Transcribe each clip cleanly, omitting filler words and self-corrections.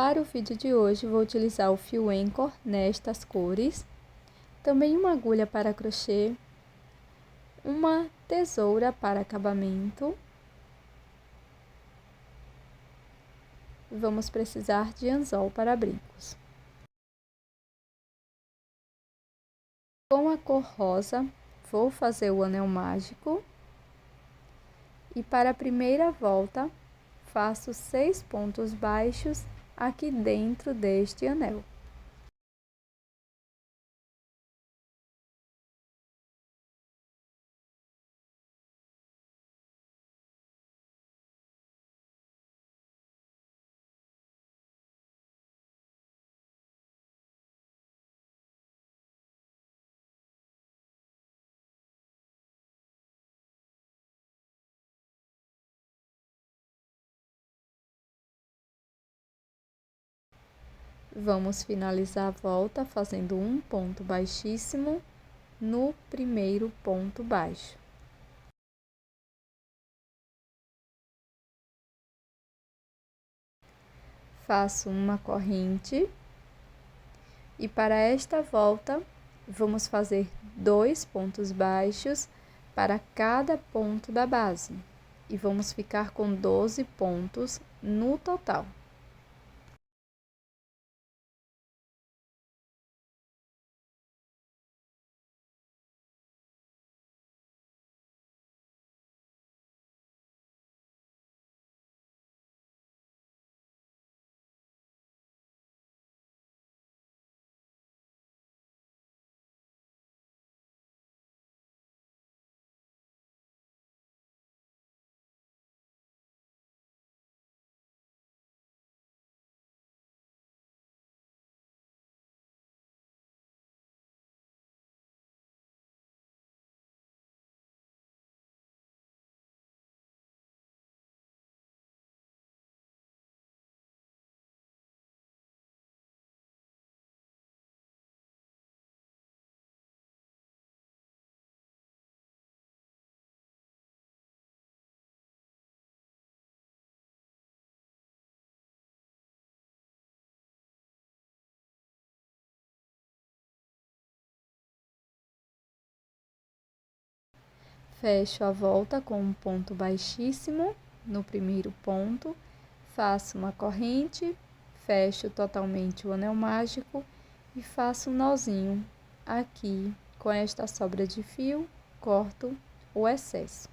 Para o vídeo de hoje, vou utilizar o fio Anchor nestas cores, também uma agulha para crochê, uma tesoura para acabamento. Vamos precisar de anzol para brincos. Com a cor rosa, vou fazer o anel mágico. E para a primeira volta, faço 6 pontos baixos aqui dentro deste anel. Vamos finalizar a volta fazendo um ponto baixíssimo no primeiro ponto baixo. Faço uma corrente e para esta volta vamos fazer 2 pontos baixos para cada ponto da base e vamos ficar com 12 pontos no total. Fecho a volta com um ponto baixíssimo no primeiro ponto, faço uma corrente, fecho totalmente o anel mágico e faço um nozinho aqui com esta sobra de fio, corto o excesso.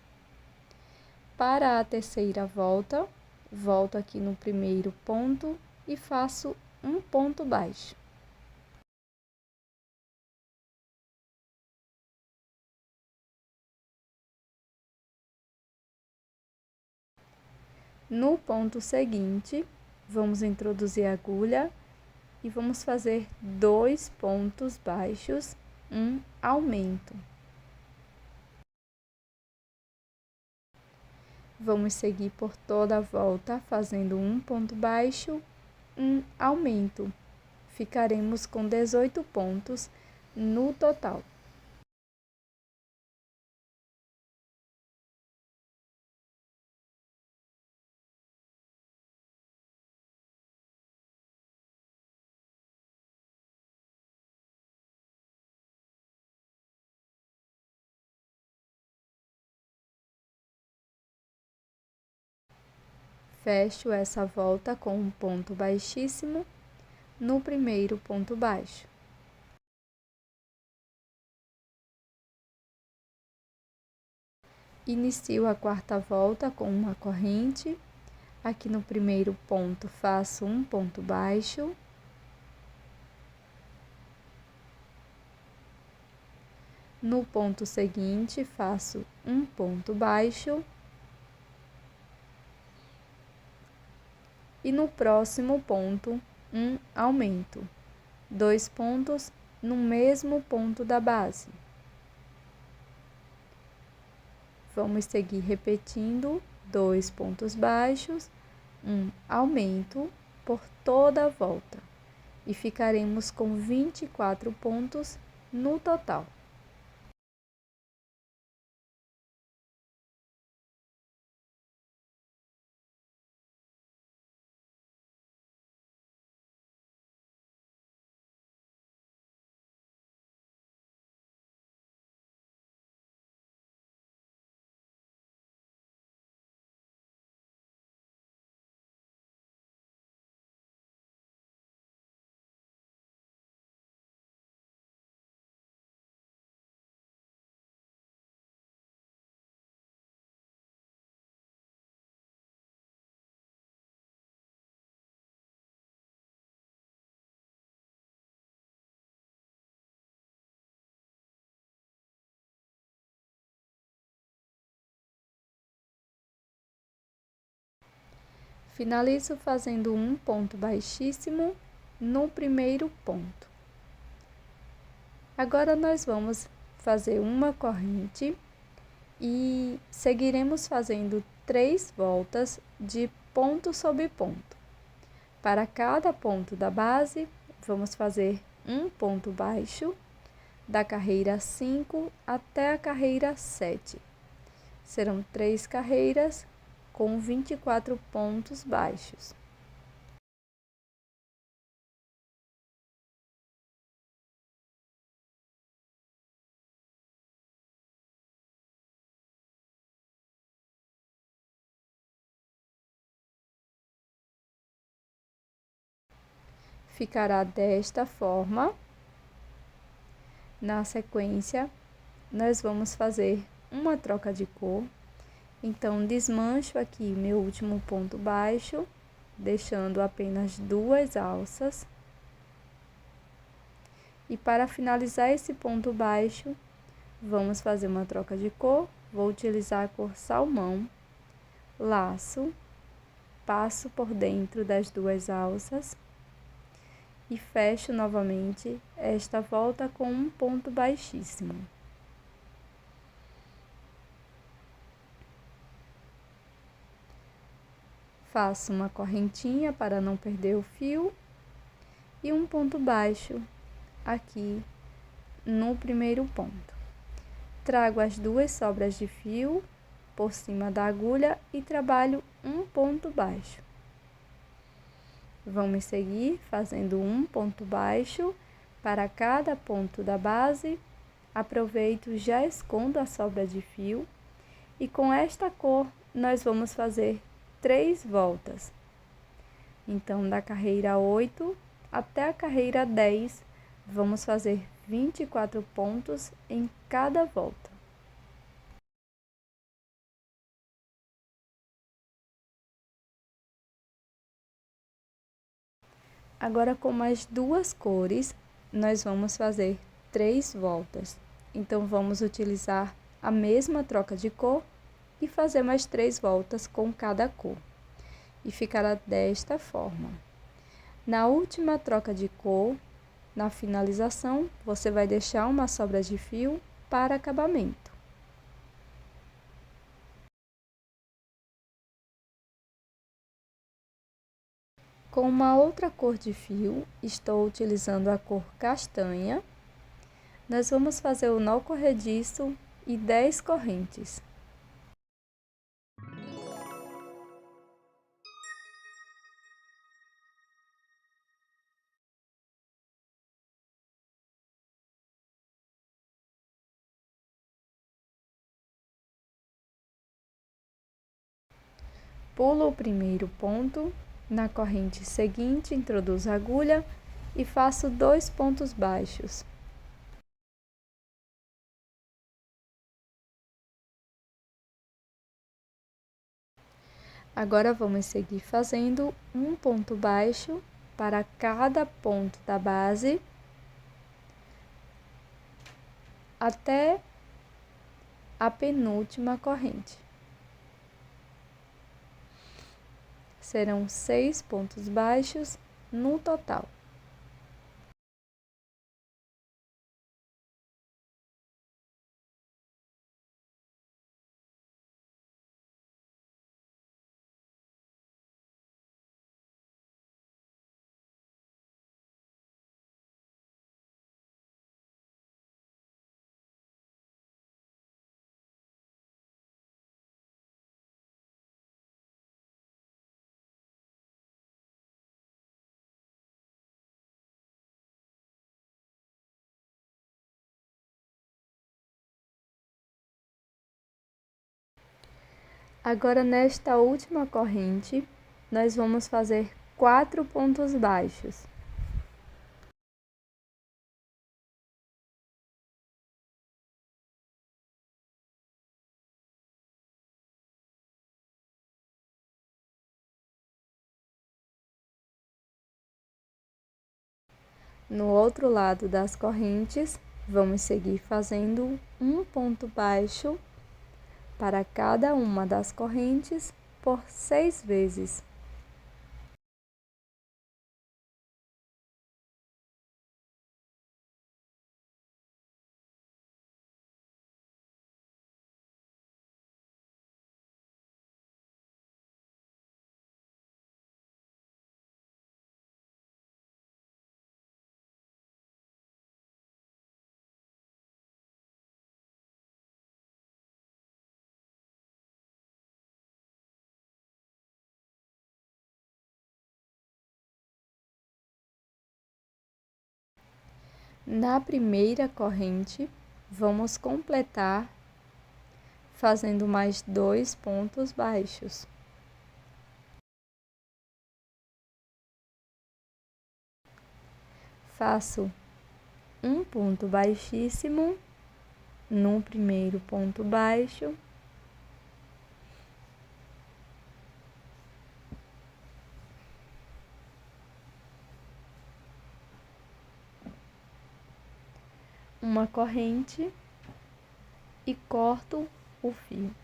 Para a terceira volta, volto aqui no primeiro ponto e faço um ponto baixo. No ponto seguinte, vamos introduzir a agulha e vamos fazer 2 pontos baixos, um aumento. Vamos seguir por toda a volta, fazendo um ponto baixo, um aumento. Ficaremos com 18 pontos no total. Fecho essa volta com um ponto baixíssimo no primeiro ponto baixo. Inicio a quarta volta com uma corrente. Aqui no primeiro ponto, faço um ponto baixo. No ponto seguinte, faço um ponto baixo. E no próximo ponto, um aumento. 2 pontos no mesmo ponto da base. Vamos seguir repetindo 2 pontos baixos, um aumento por toda a volta. E ficaremos com 24 pontos no total. Finalizo fazendo um ponto baixíssimo no primeiro ponto. Agora, nós vamos fazer uma corrente e seguiremos fazendo 3 voltas de ponto sobre ponto. Para cada ponto da base, vamos fazer um ponto baixo, da carreira 5 até a carreira 7. Serão 3 carreiras com 24 pontos baixos. Ficará desta forma. Na sequência, nós vamos fazer uma troca de cor. Então, desmancho aqui meu último ponto baixo, deixando apenas 2 alças. E para finalizar esse ponto baixo, vamos fazer uma troca de cor. Vou utilizar a cor salmão, laço, passo por dentro das 2 alças e fecho novamente esta volta com um ponto baixíssimo. Faço uma correntinha para não perder o fio e um ponto baixo aqui no primeiro ponto. Trago as 2 sobras de fio por cima da agulha e trabalho um ponto baixo. Vamos seguir fazendo um ponto baixo para cada ponto da base. Aproveito e já escondo a sobra de fio e com esta cor nós vamos fazer 3 voltas. Então, da carreira 8 até a carreira 10, vamos fazer 24 pontos em cada volta. Agora, com mais 2 cores, nós vamos fazer 3 voltas. Então, vamos utilizar a mesma troca de cor e fazer mais 3 voltas com cada cor. E ficará desta forma. Na última troca de cor, na finalização, você vai deixar uma sobra de fio para acabamento. Com uma outra cor de fio, estou utilizando a cor castanha. Nós vamos fazer o nó corrediço e 10 correntes. Pulo o primeiro ponto, na corrente seguinte introduzo a agulha e faço 2 pontos baixos. Agora, vamos seguir fazendo um ponto baixo para cada ponto da base, até a penúltima corrente. Serão 6 pontos baixos no total. Agora, nesta última corrente, nós vamos fazer 4 pontos baixos. No outro lado das correntes, vamos seguir fazendo um ponto baixo para cada uma das correntes por 6 vezes. Na primeira corrente, vamos completar fazendo mais 2 pontos baixos. Faço um ponto baixíssimo no primeiro ponto baixo, uma corrente e corto o fio.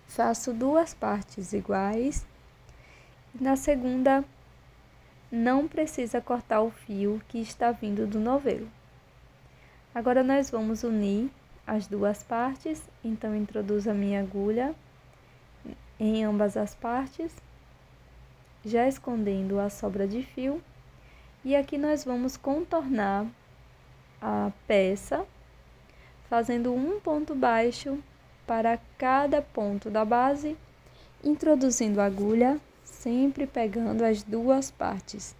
Faço 2 partes iguais. Na segunda, não precisa cortar o fio que está vindo do novelo. Agora, nós vamos unir as 2 partes, então introduzo a minha agulha em ambas as partes, já escondendo a sobra de fio. E aqui nós vamos contornar a peça, fazendo um ponto baixo para cada ponto da base, introduzindo a agulha, sempre pegando as 2 partes.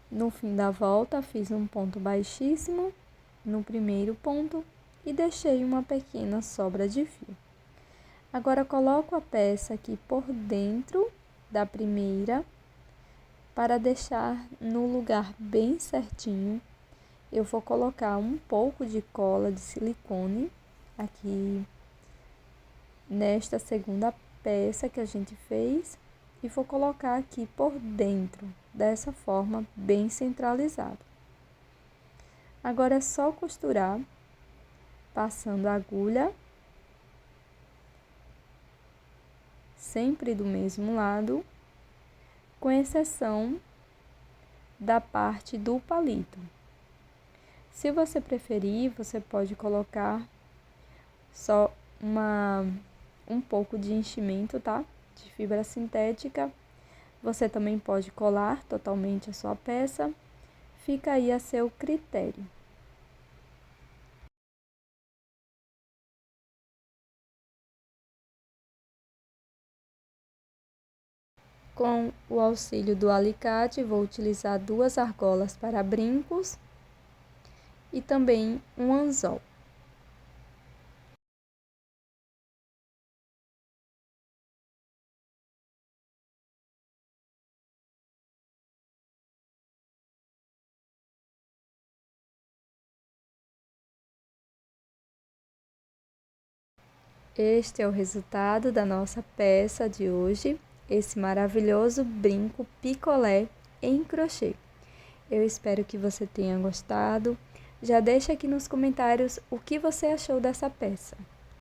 No fim da volta, fiz um ponto baixíssimo no primeiro ponto e deixei uma pequena sobra de fio. Agora, coloco a peça aqui por dentro da primeira para deixar no lugar bem certinho. Eu vou colocar um pouco de cola de silicone aqui nesta segunda peça que a gente fez e vou colocar aqui por dentro, dessa forma, bem centralizado. Agora é só costurar, passando a agulha, sempre do mesmo lado, com exceção da parte do palito. Se você preferir, você pode colocar só um pouco de enchimento, tá? De fibra sintética. Você também pode colar totalmente a sua peça, fica aí a seu critério. Com o auxílio do alicate, vou utilizar 2 argolas para brincos e também um anzol. Este é o resultado da nossa peça de hoje, esse maravilhoso brinco picolé em crochê. Eu espero que você tenha gostado. Já deixa aqui nos comentários o que você achou dessa peça.